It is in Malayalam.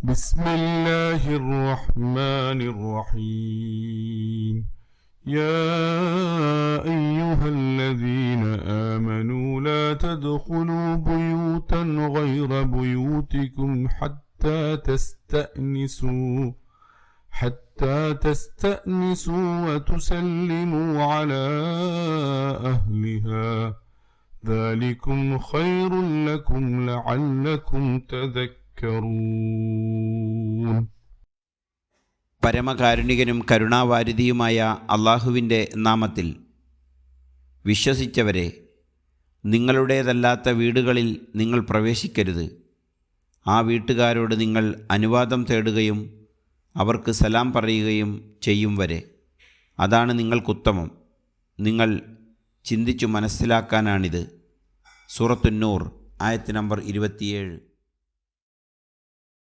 بسم الله الرحمن الرحيم يا أيها الذين آمنوا لا تدخلوا بيوتا غير بيوتكم حتى تستأنسوا وتسلموا على أهلها ذلكم خير لكم لعلكم تذكرون. പരമകാരുണികനും കരുണാവാരിധിയുമായ അള്ളാഹുവിൻ്റെ നാമത്തിൽ. വിശ്വസിച്ചവരെ, നിങ്ങളുടേതല്ലാത്ത വീടുകളിൽ നിങ്ങൾ പ്രവേശിക്കരുത്. ആ വീട്ടുകാരോട് നിങ്ങൾ അനുവാദം തേടുകയും അവർക്ക് സലാം പറയുകയും ചെയ്യും വരെ. അതാണ് നിങ്ങൾക്കുത്തമം. നിങ്ങൾ ചിന്തിച്ചു മനസ്സിലാക്കാനാണിത്. സൂറത്തുന്നൂർ ആയത്ത് നമ്പർ 27.